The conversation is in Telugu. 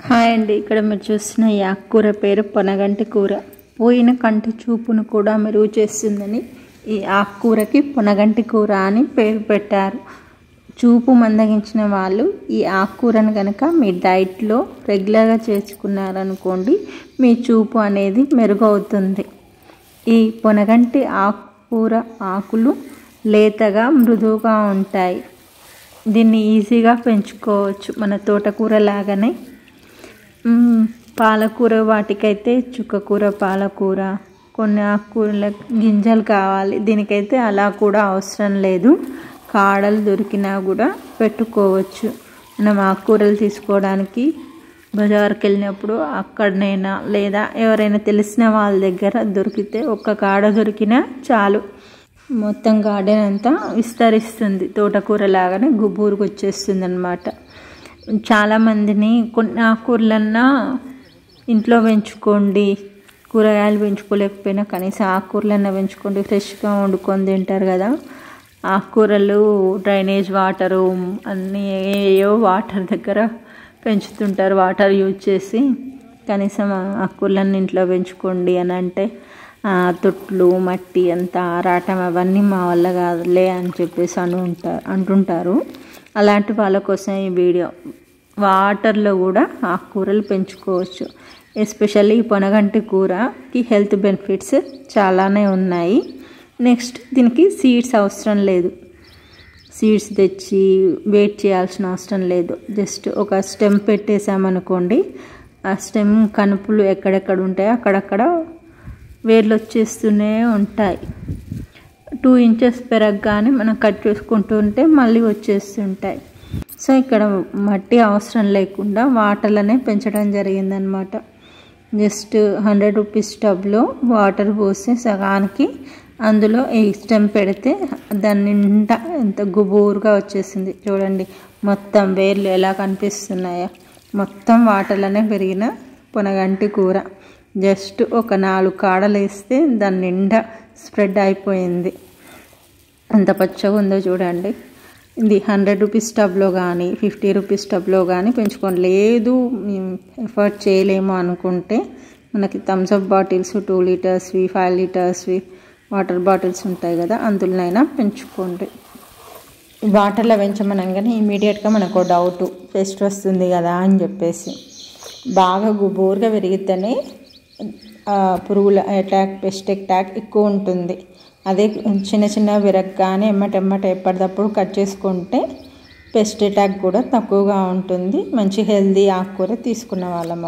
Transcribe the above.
హాయ్ అండి, ఇక్కడ మీరు చూస్తున్న ఈ ఆకుకూర పేరు పొనగంటి కూర. పోయిన కంటి చూపును కూడా మెరుగు చేస్తుందని ఈ ఆకుకూరకి పొనగంటి కూర అని పేరు పెట్టారు. చూపు మందగించిన వాళ్ళు ఈ ఆకుకూరను కనుక మీ డైట్లో రెగ్యులర్గా చేసుకున్నారనుకోండి, మీ చూపు అనేది మెరుగవుతుంది. ఈ పొనగంటి ఆకుకూర ఆకులు లేతగా మృదువుగా ఉంటాయి. దీన్ని ఈజీగా పెంచుకోవచ్చు, మన తోటకూర లాగానే. పాలకూర వాటికైతే చుక్కకూర, పాలకూర, కొన్ని ఆకుకూరల గింజలు కావాలి. దీనికైతే అలా కూడా అవసరం లేదు, కాడలు దొరికినా కూడా పెట్టుకోవచ్చు. మనం ఆకుకూరలు తీసుకోవడానికి బజార్కి వెళ్ళినప్పుడు అక్కడనైనా లేదా ఎవరైనా తెలిసిన వాళ్ళ దగ్గర దొరికితే ఒక్క కాడ దొరికినా చాలు, మొత్తం గార్డెన్ అంతా విస్తరిస్తుంది. తోటకూర లాగానే గుబూరుకు వచ్చేస్తుంది అన్నమాట. చాలామందిని కొన్ని ఆకుకూరలన్నా ఇంట్లో పెంచుకోండి, కూరగాయలు పెంచుకోలేకపోయినా కనీసం ఆకుకూరలన్నా పెంచుకోండి, ఫ్రెష్గా వండుకొని తింటారు కదా. ఆకుకూరలు డ్రైనేజ్ వాటరు అన్నీ ఏయో వాటర్ దగ్గర పెంచుతుంటారు, వాటర్ యూజ్ చేసి. కనీసం ఆకుకూరలన్నీ ఇంట్లో పెంచుకోండి అని అంటే తొట్లు, మట్టి అంతా ఆరాటం అవన్నీ మా వల్ల కాదులే అని చెప్పేసి అంటుంటారు. అలాంటి వాళ్ళ కోసం ఈ వీడియో. వాటర్లో కూడా ఆకుకూరలు పెంచుకోవచ్చు. ఎస్పెషల్లీ ఈ పొనగంటి కూరకి హెల్త్ బెనిఫిట్స్ చాలానే ఉన్నాయి. నెక్స్ట్, దీనికి సీడ్స్ అవసరం లేదు. సీడ్స్ తెచ్చి వెయిట్ చేయాల్సిన అవసరం లేదు. జస్ట్ ఒక స్టెమ్ పెట్టేసామనుకోండి, ఆ స్టెమ్ కనుపులు ఎక్కడెక్కడ ఉంటాయో అక్కడక్కడ వేర్లు వచ్చేస్తూనే ఉంటాయి. 2 ఇంచెస్ పెరగగానే మనం కట్ చేసుకుంటూ ఉంటే మళ్ళీ వచ్చేస్తుంటాయి. సో ఇక్కడ మట్టి అవసరం లేకుండా వాటర్లోనే పెంచడం జరిగిందనమాట. జస్ట్ 100 రూపీస్ టబ్లో వాటర్ పోస్తే సగానికి అందులో ఈ స్టెమ్ పెడితే దాని నిండా ఎంత గుబూరుగా వచ్చేసింది. చూడండి మొత్తం వేర్లు ఎలా కనిపిస్తున్నాయో. మొత్తం వాటర్లోనే పెరిగిన పొనగంటి కూర. జస్ట్ ఒక 4 కాడలు వేస్తే దాని నిండా స్ప్రెడ్ అయిపోయింది. ఎంత పచ్చగా ఉందో చూడండి. ఇది 100 రూపీస్ టబ్లో కానీ 50 రూపీస్ టబ్లో కానీ పెంచుకోండి. లేదు ఎఫర్ట్ చేయలేము అనుకుంటే మనకి థమ్స్అప్ బాటిల్స్ 2 లీటర్స్వి 5 లీటర్స్వి వాటర్ బాటిల్స్ ఉంటాయి కదా, అందులోనైనా పెంచుకోండి. వాటర్లో పెంచమనగానే ఇమీడియట్గా మనకు డౌట్, పెస్ట్ వస్తుంది కదా అని చెప్పేసి. బాగా గుబూరుగా పెరిగితేనే పురుగుల అటాక్, పెస్ట్ అటాక్ ఎక్కువ ఉంటుంది. అదే చిన్న చిన్న విరగ్గానే ఎమ్మటెమ్మట ఎప్పటికప్పుడు కట్ చేసుకుంటే పెస్ట్ అటాక్ కూడా తక్కువగా ఉంటుంది. మంచి హెల్దీ ఆకుకూర తీసుకున్న వాళ్ళం.